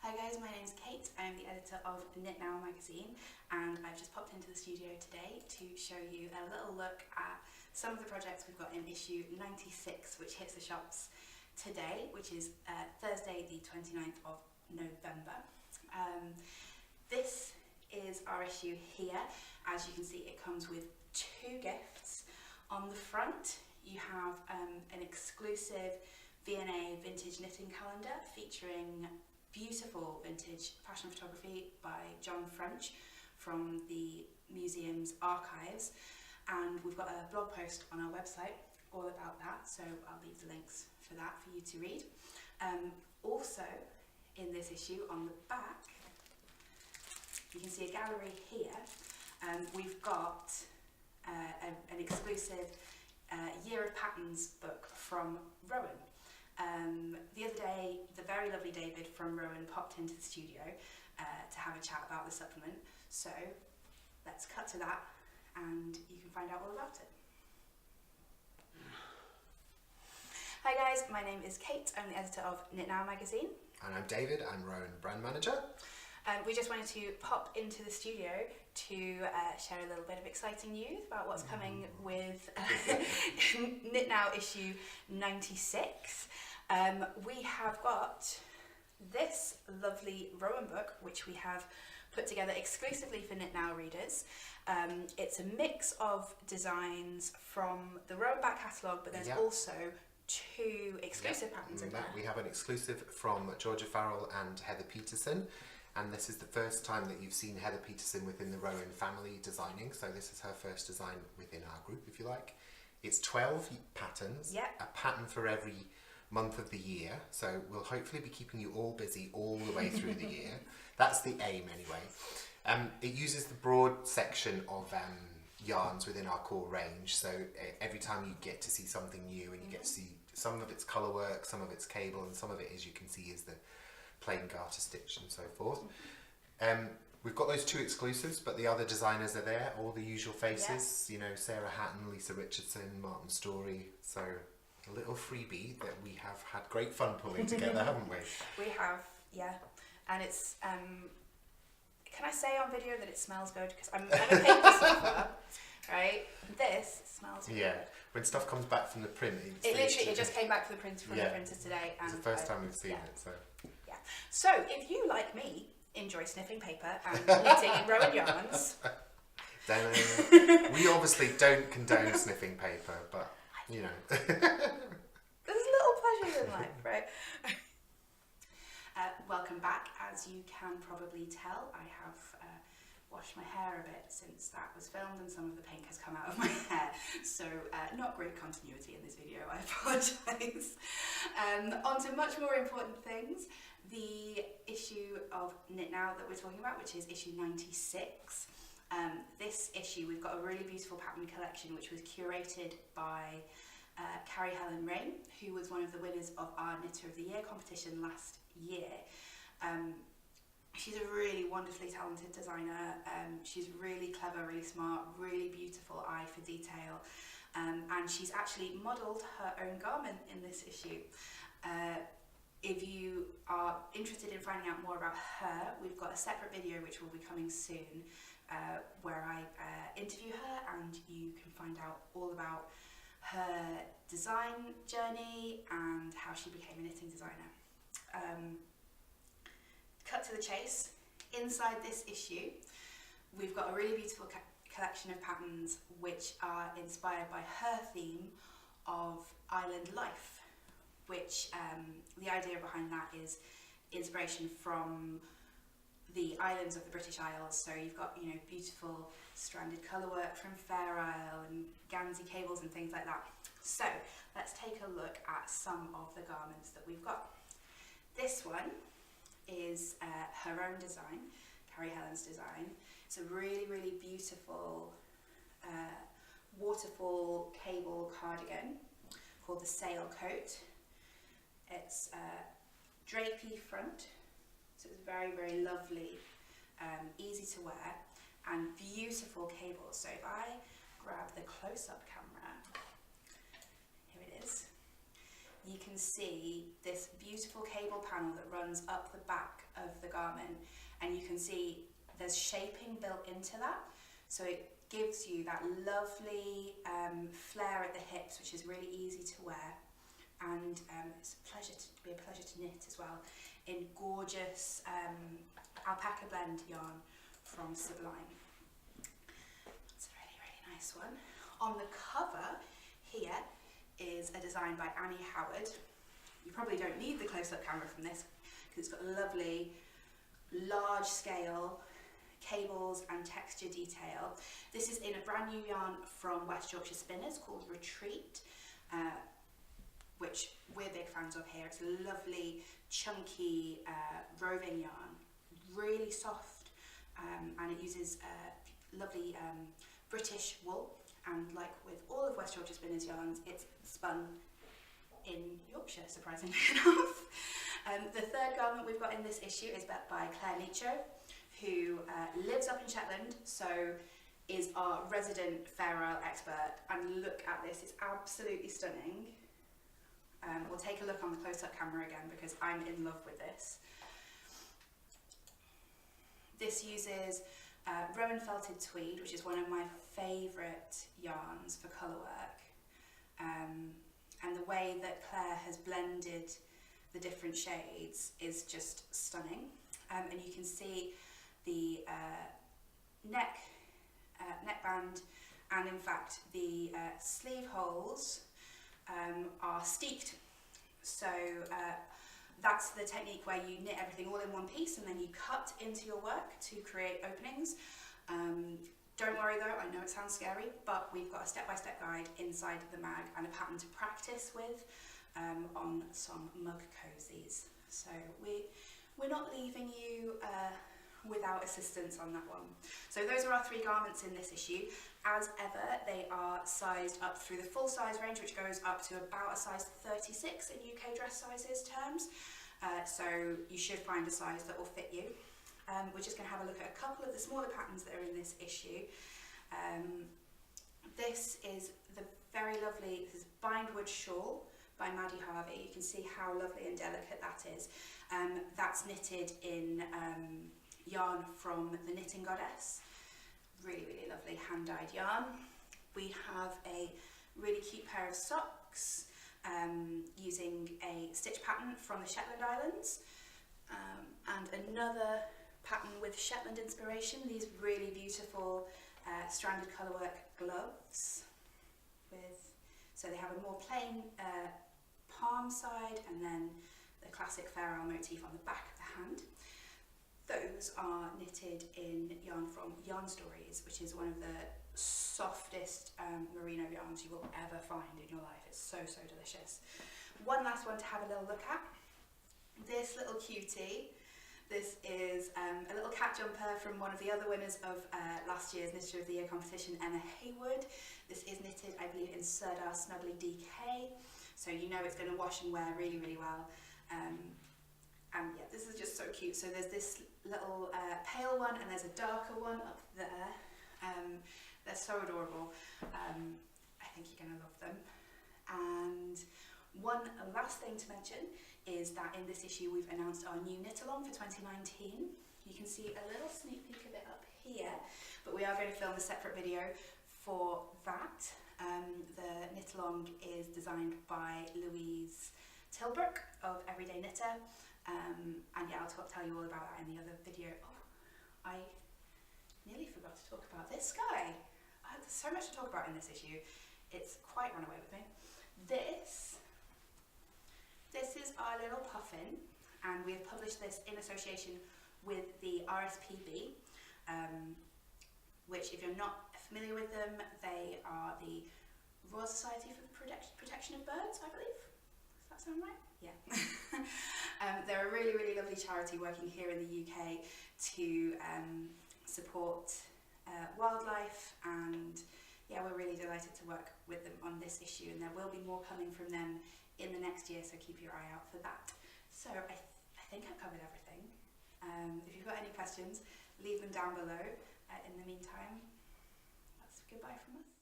Hi guys, my name's Kate. I'm the editor of Knit Now magazine, and I've just popped into the studio today to show you a little look at some of the projects we've got in issue 96, which hits the shops today, which is Thursday the 29th of November. This is our issue here. As you can see, it comes with two gifts. On the front you have an exclusive V&A vintage knitting calendar featuring beautiful vintage fashion photography by John French from the museum's archives, and we've got a blog post on our website all about that, so I'll leave the links for that for you to read. Also in this issue, on the back you can see a gallery here. We've got an exclusive Year of Patterns book from Rowan. The other day, the very lovely David from Rowan popped into the studio to have a chat about the supplement, so let's cut to that and you can find out all about it. Hi guys, my name is Kate, I'm the editor of Knit Now magazine. And I'm David, I'm Rowan brand manager. We just wanted to pop into the studio to share a little bit of exciting news about what's coming with Knit Now issue 96. We have got this lovely Rowan book, which we have put together exclusively for Knit Now readers. It's a mix of designs from the Rowan back catalogue, but there's also two exclusive patterns in there. We have an exclusive from Georgia Farrell and Heather Peterson. And this is the first time that you've seen Heather Peterson within the Rowan family designing, so this is her first design within our group, if you like. It's 12 patterns, a pattern for every month of the year, so we'll hopefully be keeping you all busy all the way through the year. That's the aim anyway. It uses the broad section of yarns within our core range, so every time you get to see something new, and you get to see some of its colour work, some of its cable, and some of it, as you can see, is the plain garter stitch and so forth. We've got those two exclusives, but the other designers are there, all the usual faces, you know, Sarah Hatton, Lisa Richardson, Martin Story, so a little freebie that we have had great fun pulling together, haven't we? We have, and it's, can I say on video that it smells good? Because I'm a paper sniffer, right? This smells really good. When stuff comes back from the print, it just came back from the printer today. And it's the first time we've seen it, so. So, if you, like me, enjoy sniffing paper and knitting in Rowan yarns... We obviously don't condone sniffing paper, but, you know. There's little pleasures in life, right? Welcome back. As you can probably tell, I have washed my hair a bit since that was filmed, and some of the pink has come out of my hair, so not great continuity in this video, I apologise. On to much more important things. The issue of Knit Now that we're talking about, which is issue 96. This issue, we've got a really beautiful pattern collection which was curated by Carrie Helen Rain, who was one of the winners of our Knitter of the Year competition last year. She's a really wonderfully talented designer. She's really clever, really smart, really beautiful eye for detail, and she's actually modelled her own garment in this issue. If you are interested in finding out more about her, we've got a separate video which will be coming soon where I interview her, and you can find out all about her design journey and how she became a knitting designer. Cut to the chase. Inside this issue, we've got a really beautiful collection of patterns which are inspired by her theme of island life, which the idea behind that is inspiration from the islands of the British Isles. So you've got, you know, beautiful stranded colour work from Fair Isle and Guernsey cables and things like that. So let's take a look at some of the garments that we've got. This one is her own design, Carrie Helen's design. It's a really, really beautiful waterfall cable cardigan called the Sail Coat. It's drapey front, so it's very, very lovely, easy to wear, and beautiful cables. So if I grab the close-up camera, here it is, you can can see this beautiful cable panel that runs up the back of the garment, and you can see there's shaping built into that, so it gives you that lovely flare at the hips, which is really easy to wear, and it's be a pleasure to knit as well, in gorgeous alpaca blend yarn from Sublime. It's a really, really nice one. On the cover here is a design by Annie Howard. You probably don't need the close-up camera from this because it's got lovely large scale cables and texture detail. This is in a brand new yarn from West Yorkshire Spinners called Retreat, which we're big fans of here. It's a lovely chunky roving yarn, really soft, and it uses lovely British wool, and like with all of West Yorkshire Spinners yarns, it's spun in Yorkshire, surprisingly enough. The third garment we've got in this issue is by Claire Nietzsche, who lives up in Shetland, so is our resident Fair Isle expert, and look at this, it's absolutely stunning. We'll take a look on the close-up camera again because I'm in love with this. This uses Rowan felted tweed, which is one of my favourite yarns for colour work, and the way that Claire has blended the different shades is just stunning. And you can see the neckband, and in fact the sleeve holes are steeped. So that's the technique where you knit everything all in one piece and then you cut into your work to create openings. Don't worry though, I know it sounds scary, but we've got a step-by-step guide inside the mag and a pattern to practice with on some mug cozies. So we're not leaving you without assistance on that one. So those are our three garments in this issue. As ever, they are sized up through the full size range, which goes up to about a size 36 in UK dress sizes terms. So you should find a size that will fit you. We're just going to have a look at a couple of the smaller patterns that are in this issue. This is the very lovely, this is Bindwood Shawl by Maddie Harvey. You can see how lovely and delicate that is. That's knitted in yarn from the Knitting Goddess. Really, really lovely hand-dyed yarn. We have a really cute pair of socks using a stitch pattern from the Shetland Islands, and another pattern with Shetland inspiration, these really beautiful stranded colourwork gloves. So they have a more plain palm side and then the classic Fair Isle motif on the back of the hand. Those are knitted in yarn from Yarn Stories, which is one of the softest merino yarns you will ever find in your life. It's so, so delicious. One last one to have a little look at. This little cutie. This is a little cat jumper from one of the other winners of last year's Knitter of the Year competition, Emma Haywood. This is knitted, I believe, in Sirdar Snuggly DK, so you know it's going to wash and wear really, really well. And yeah, this is just so cute. So there's this little pale one and there's a darker one up there. They're so adorable. I think you're going to love them. And one last thing to mention is that in this issue we've announced our new knit along for 2019. You can see a little sneak peek of it up here, but we are going to film a separate video for that. The knit along is designed by Louise Tilbrook of Everyday Knitter, and yeah, I'll tell you all about that in the other video. Oh, I nearly forgot to talk about this guy. There's so much to talk about in this issue. It's quite run away with me. This is our little puffin, and we have published this in association with the RSPB, which, if you're not familiar with them, they are the Royal Society for the Protection of Birds, I believe. Does that sound right? Yeah. They're a really, really lovely charity working here in the UK to support wildlife, and yeah, we're really delighted to work with them on this issue, and there will be more coming from them in the next year, so keep your eye out for that. So I think I've covered everything. If you've got any questions, leave them down below. In the meantime, that's goodbye from us.